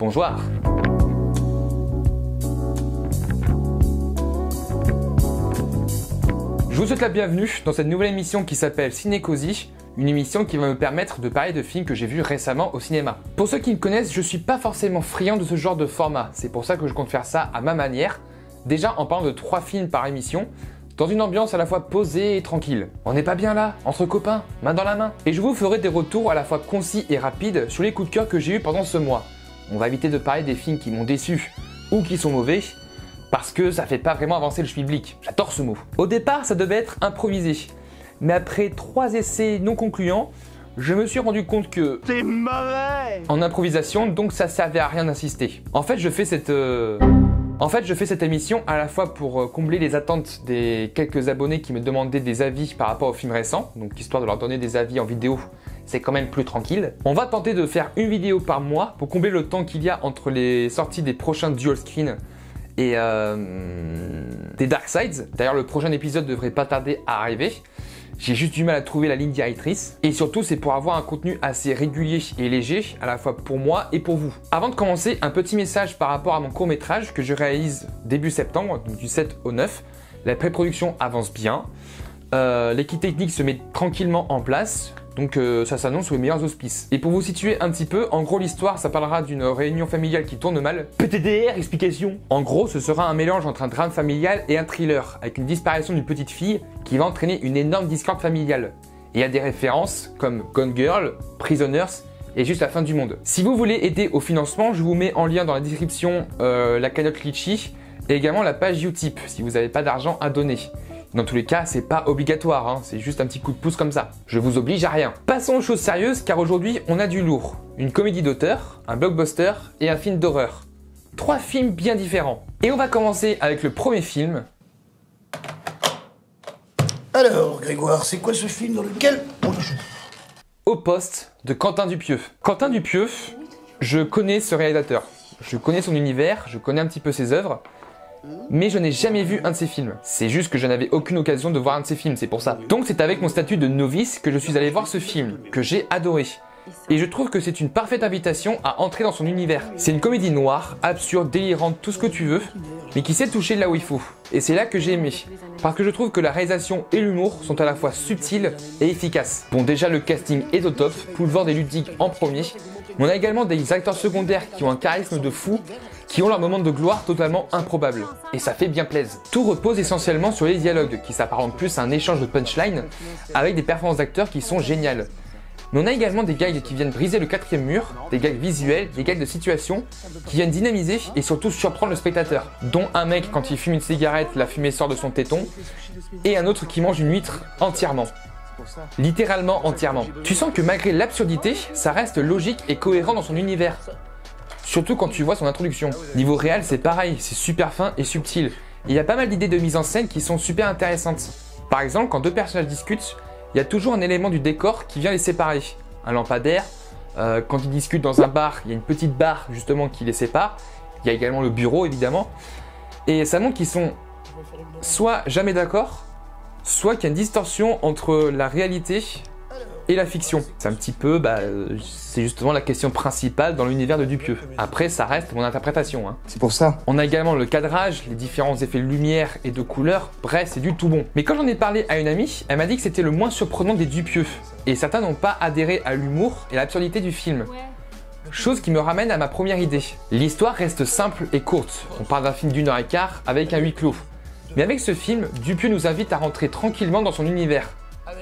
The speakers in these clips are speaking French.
Bonjour. Je vous souhaite la bienvenue dans cette nouvelle émission qui s'appelle Ciné Cosy, une émission qui va me permettre de parler de films que j'ai vus récemment au cinéma. Pour ceux qui me connaissent, je suis pas forcément friand de ce genre de format, c'est pour ça que je compte faire ça à ma manière, déjà en parlant de 3 films par émission, dans une ambiance à la fois posée et tranquille. On n'est pas bien là, entre copains, main dans la main. Et je vous ferai des retours à la fois concis et rapides sur les coups de cœur que j'ai eus pendant ce mois. On va éviter de parler des films qui m'ont déçu ou qui sont mauvais, parce que ça fait pas vraiment avancer le schmilblick. J'adore ce mot. Au départ, ça devait être improvisé. Mais après 3 essais non concluants, je me suis rendu compte que c'est mauvais en improvisation, donc ça servait à rien d'insister. En fait, je fais cette émission à la fois pour combler les attentes des quelques abonnés qui me demandaient des avis par rapport aux films récents, donc histoire de leur donner des avis en vidéo, c'est quand même plus tranquille. On va tenter de faire une vidéo par mois pour combler le temps qu'il y a entre les sorties des prochains dual screen et des Darksides. D'ailleurs, le prochain épisode devrait pas tarder à arriver. J'ai juste du mal à trouver la ligne directrice. Et surtout, c'est pour avoir un contenu assez régulier et léger, à la fois pour moi et pour vous. Avant de commencer, un petit message par rapport à mon court-métrage que je réalise début septembre, donc du 7 au 9. La pré-production avance bien. L'équipe technique se met tranquillement en place. Donc ça s'annonce sur les meilleurs auspices. Et pour vous situer un petit peu, en gros l'histoire ça parlera d'une réunion familiale qui tourne mal. PTDR, explication. En gros ce sera un mélange entre un drame familial et un thriller, avec une disparition d'une petite fille qui va entraîner une énorme discorde familiale. Et il y a des références comme Gone Girl, Prisoners et juste la fin du monde. Si vous voulez aider au financement, je vous mets en lien dans la description la cagnotte Litchi et également la page Utip si vous n'avez pas d'argent à donner. Dans tous les cas, c'est pas obligatoire, hein, c'est juste un petit coup de pouce comme ça. Je vous oblige à rien. Passons aux choses sérieuses, car aujourd'hui, on a du lourd. Une comédie d'auteur, un blockbuster et un film d'horreur. 3 films bien différents. Et on va commencer avec le premier film. Alors, Grégoire, c'est quoi ce film dans lequel on joue? Au poste de Quentin Dupieux. Quentin Dupieux, je connais ce réalisateur. Je connais son univers, je connais un petit peu ses œuvres. Mais je n'ai jamais vu un de ses films. C'est juste que je n'avais aucune occasion de voir un de ses films, c'est pour ça. Donc c'est avec mon statut de novice que je suis allé voir ce film, que j'ai adoré. Et je trouve que c'est une parfaite invitation à entrer dans son univers. C'est une comédie noire, absurde, délirante, tout ce que tu veux, mais qui sait toucher là où il faut. Et c'est là que j'ai aimé, parce que je trouve que la réalisation et l'humour sont à la fois subtils et efficaces. Bon, déjà le casting est au top, Poulvord et Ludig en premier, mais on a également des acteurs secondaires qui ont un charisme de fou, qui ont leur moment de gloire totalement improbable. Et ça fait bien plaisir. Tout repose essentiellement sur les dialogues, qui s'apparentent plus à un échange de punchline, avec des performances d'acteurs qui sont géniales. Mais on a également des gags qui viennent briser le 4e mur, des gags visuels, des gags de situation, qui viennent dynamiser et surtout surprendre le spectateur. Dont un mec, quand il fume une cigarette, la fumée sort de son téton, et un autre qui mange une huître entièrement. Littéralement entièrement. Tu sens que malgré l'absurdité, ça reste logique et cohérent dans son univers. Surtout quand tu vois son introduction. Niveau réel, c'est pareil, c'est super fin et subtil. Il y a pas mal d'idées de mise en scène qui sont super intéressantes. Par exemple, quand 2 personnages discutent, il y a toujours un élément du décor qui vient les séparer. Un lampadaire, quand ils discutent dans un bar, il y a une petite barre justement qui les sépare. Il y a également le bureau évidemment. Et ça montre qu'ils sont soit jamais d'accord, soit qu'il y a une distorsion entre la réalité et la fiction. C'est un petit peu, c'est justement la question principale dans l'univers de Dupieux. Après, ça reste mon interprétation. Hein. C'est pour ça. On a également le cadrage, les différents effets de lumière et de couleurs, bref, c'est du tout bon. Mais quand j'en ai parlé à une amie, elle m'a dit que c'était le moins surprenant des Dupieux. Et certains n'ont pas adhéré à l'humour et à l'absurdité du film. Chose qui me ramène à ma première idée. L'histoire reste simple et courte. On parle d'un film d'1h15 avec un huis clos. Mais avec ce film, Dupieux nous invite à rentrer tranquillement dans son univers.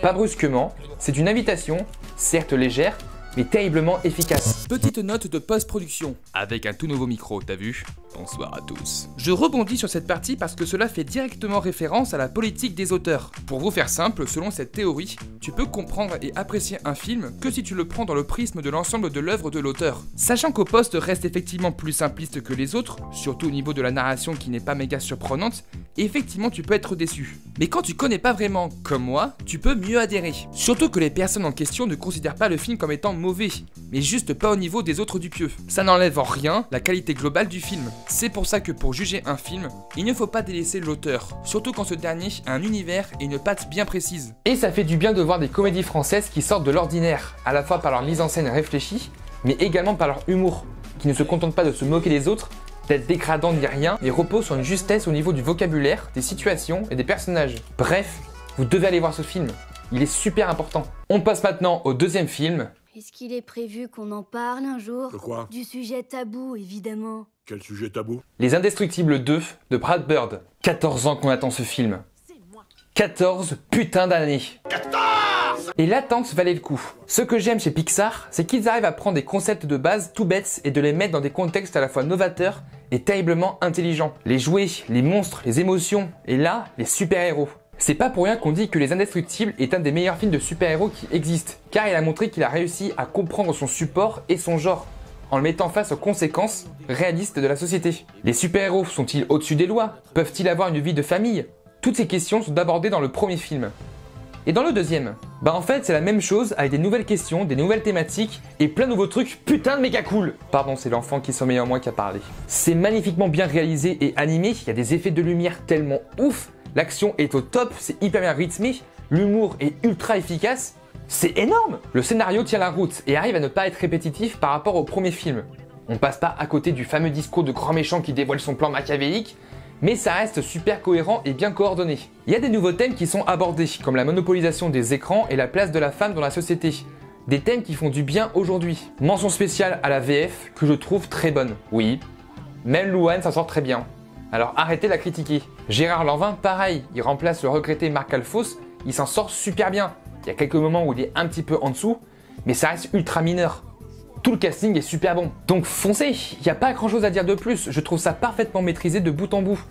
Pas brusquement, c'est une invitation, certes légère, mais terriblement efficace. Petite note de post-production, avec un tout nouveau micro, t'as vu? Bonsoir à tous. Je rebondis sur cette partie parce que cela fait directement référence à la politique des auteurs. Pour vous faire simple, selon cette théorie, tu peux comprendre et apprécier un film que si tu le prends dans le prisme de l'ensemble de l'œuvre de l'auteur. Sachant qu'Au Poste reste effectivement plus simpliste que les autres, surtout au niveau de la narration qui n'est pas méga surprenante, effectivement tu peux être déçu. Mais quand tu connais pas vraiment, comme moi, tu peux mieux adhérer. Surtout que les personnes en question ne considèrent pas le film comme étant mauvais, mais juste pas au niveau des autres Dupieux. Ça n'enlève en rien la qualité globale du film. C'est pour ça que pour juger un film, il ne faut pas délaisser l'auteur, surtout quand ce dernier a un univers et une patte bien précise. Et ça fait du bien de voir des comédies françaises qui sortent de l'ordinaire, à la fois par leur mise en scène réfléchie, mais également par leur humour. qui ne se contente pas de se moquer des autres, d'être dégradant ni rien, et repose sur une justesse au niveau du vocabulaire, des situations et des personnages. Bref, vous devez aller voir ce film. Il est super important. On passe maintenant au deuxième film. Est-ce qu'il est prévu qu'on en parle un jour? De quoi? Du sujet tabou, évidemment. Quel sujet tabou? Les Indestructibles 2 de Brad Bird. 14 ans qu'on attend ce film. 14 putains d'années. 14! Et l'attente valait le coup. Ce que j'aime chez Pixar, c'est qu'ils arrivent à prendre des concepts de base tout bêtes et de les mettre dans des contextes à la fois novateurs et terriblement intelligents. Les jouets, les monstres, les émotions, et là, les super-héros. C'est pas pour rien qu'on dit que Les Indestructibles est un des meilleurs films de super-héros qui existent, car il a montré qu'il a réussi à comprendre son support et son genre, en le mettant face aux conséquences réalistes de la société. Les super-héros sont-ils au-dessus des lois? Peuvent-ils avoir une vie de famille? Toutes ces questions sont abordées dans le premier film. Et dans le deuxième, en fait c'est la même chose avec des nouvelles questions, des nouvelles thématiques et plein de nouveaux trucs putain de méga cool. Pardon, c'est l'enfant qui sommeille en moi qui a parlé. C'est magnifiquement bien réalisé et animé, il y a des effets de lumière tellement ouf, l'action est au top, c'est hyper bien rythmé, l'humour est ultra efficace, c'est énorme. Le scénario tient la route et arrive à ne pas être répétitif par rapport au premier film. On passe pas à côté du fameux discours de grand méchant qui dévoile son plan machiavélique, mais ça reste super cohérent et bien coordonné. Il y a des nouveaux thèmes qui sont abordés, comme la monopolisation des écrans et la place de la femme dans la société. Des thèmes qui font du bien aujourd'hui. Mention spéciale à la VF, que je trouve très bonne. Oui, même Louane s'en sort très bien. Alors arrêtez de la critiquer. Gérard Lanvin, pareil, il remplace le regretté Marc Alphos, il s'en sort super bien. Il y a quelques moments où il est un petit peu en dessous, mais ça reste ultra mineur. Tout le casting est super bon. Donc foncez, il n'y a pas grand chose à dire de plus, je trouve ça parfaitement maîtrisé de bout en bout.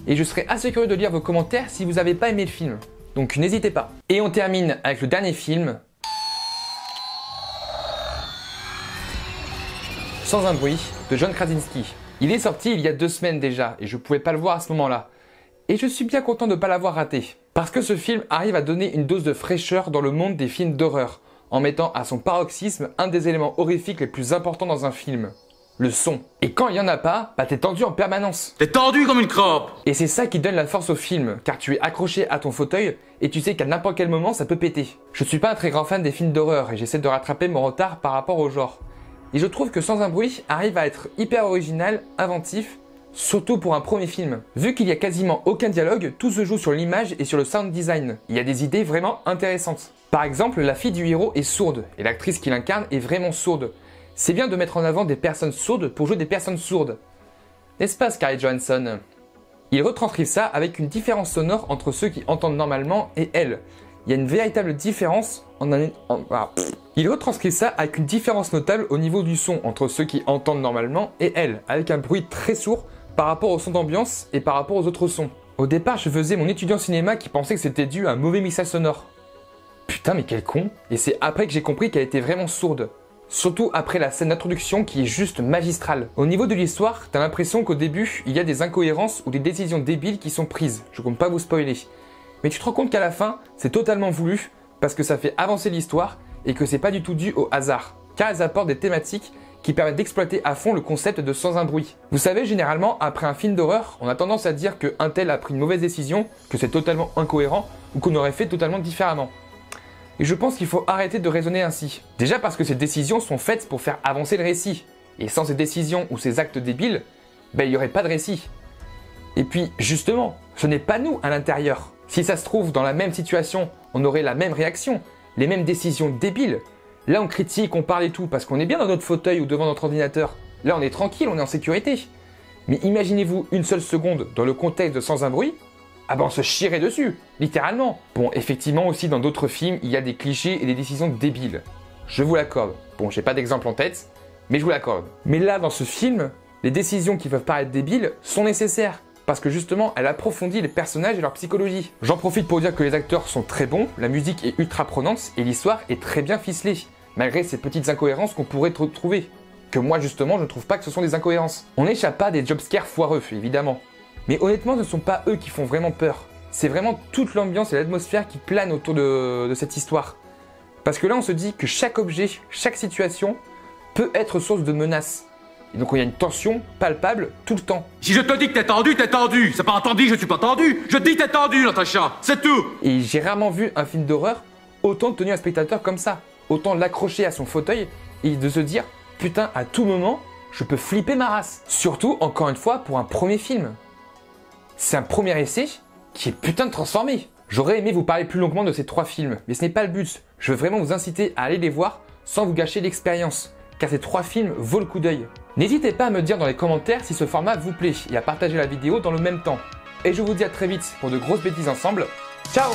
Et je serais assez curieux de lire vos commentaires si vous n'avez pas aimé le film. Donc n'hésitez pas. Et on termine avec le dernier film. Sans un bruit, de John Krasinski. Il est sorti il y a 2 semaines déjà, et je pouvais pas le voir à ce moment-là. Et je suis bien content de ne pas l'avoir raté. Parce que ce film arrive à donner une dose de fraîcheur dans le monde des films d'horreur, en mettant à son paroxysme un des éléments horrifiques les plus importants dans un film. Le son. Et quand il y en a pas, t'es tendu en permanence. T'es tendu comme une crampe. Et c'est ça qui donne la force au film, car tu es accroché à ton fauteuil et tu sais qu'à n'importe quel moment ça peut péter. Je suis pas un très grand fan des films d'horreur et j'essaie de rattraper mon retard par rapport au genre. Et je trouve que Sans un bruit arrive à être hyper original, inventif, surtout pour un premier film. Vu qu'il y a quasiment aucun dialogue, tout se joue sur l'image et sur le sound design. Il y a des idées vraiment intéressantes. Par exemple, la fille du héros est sourde et l'actrice qui l'incarne est vraiment sourde. C'est bien de mettre en avant des personnes sourdes pour jouer des personnes sourdes. N'est-ce pas, Scarlett Johansson? Il retranscrit ça avec une différence sonore entre ceux qui entendent normalement et elle. Il y a une véritable différence Il retranscrit ça avec une différence notable au niveau du son entre ceux qui entendent normalement et elle, avec un bruit très sourd par rapport au son d'ambiance et par rapport aux autres sons. Au départ, je faisais mon étudiant cinéma qui pensait que c'était dû à un mauvais mixage sonore. Putain, mais quel con! Et c'est après que j'ai compris qu'elle était vraiment sourde. Surtout après la scène d'introduction qui est juste magistrale. Au niveau de l'histoire, t'as l'impression qu'au début, il y a des incohérences ou des décisions débiles qui sont prises. Je compte pas vous spoiler. Mais tu te rends compte qu'à la fin, c'est totalement voulu parce que ça fait avancer l'histoire et que c'est pas du tout dû au hasard. Car elles apportent des thématiques qui permettent d'exploiter à fond le concept de sans un bruit. Vous savez, généralement, après un film d'horreur, on a tendance à dire qu'un tel a pris une mauvaise décision, que c'est totalement incohérent ou qu'on aurait fait totalement différemment. Et je pense qu'il faut arrêter de raisonner ainsi. Déjà parce que ces décisions sont faites pour faire avancer le récit. Et sans ces décisions ou ces actes débiles, il n'y aurait pas de récit. Et puis, justement, ce n'est pas nous à l'intérieur. Si ça se trouve, dans la même situation, on aurait la même réaction, les mêmes décisions débiles. Là, on critique, on parle et tout, parce qu'on est bien dans notre fauteuil ou devant notre ordinateur. Là, on est tranquille, on est en sécurité. Mais imaginez-vous une seule seconde dans le contexte de Sans un bruit, on se chierait dessus, littéralement. Bon, effectivement, aussi dans d'autres films, il y a des clichés et des décisions débiles. Je vous l'accorde. Bon, j'ai pas d'exemple en tête, mais je vous l'accorde. Mais là, dans ce film, les décisions qui peuvent paraître débiles sont nécessaires. Parce que justement, elle approfondit les personnages et leur psychologie. J'en profite pour dire que les acteurs sont très bons, la musique est ultra prenante et l'histoire est très bien ficelée, malgré ces petites incohérences qu'on pourrait trouver. Que moi, justement, je ne trouve pas que ce sont des incohérences. On n'échappe pas à des jumpscares foireux, évidemment. Mais honnêtement, ce ne sont pas eux qui font vraiment peur. C'est vraiment toute l'ambiance et l'atmosphère qui plane autour de cette histoire. Parce que là, on se dit que chaque objet, chaque situation peut être source de menace. Et donc il y a une tension palpable tout le temps. Si je te dis que t'es tendu, t'es tendu. C'est pas entendu, je suis pas tendu. Je te dis t'es tendu, Natacha. C'est tout. Et j'ai rarement vu un film d'horreur autant tenir un spectateur comme ça. Autant l'accrocher à son fauteuil et de se dire, putain, à tout moment, je peux flipper ma race. Surtout, encore une fois, pour un premier film. C'est un premier essai qui est putain de transformé. J'aurais aimé vous parler plus longuement de ces 3 films, mais ce n'est pas le but. Je veux vraiment vous inciter à aller les voir sans vous gâcher l'expérience, car ces 3 films vaut le coup d'œil. N'hésitez pas à me dire dans les commentaires si ce format vous plaît et à partager la vidéo dans le même temps. Et je vous dis à très vite pour de grosses bêtises ensemble. Ciao!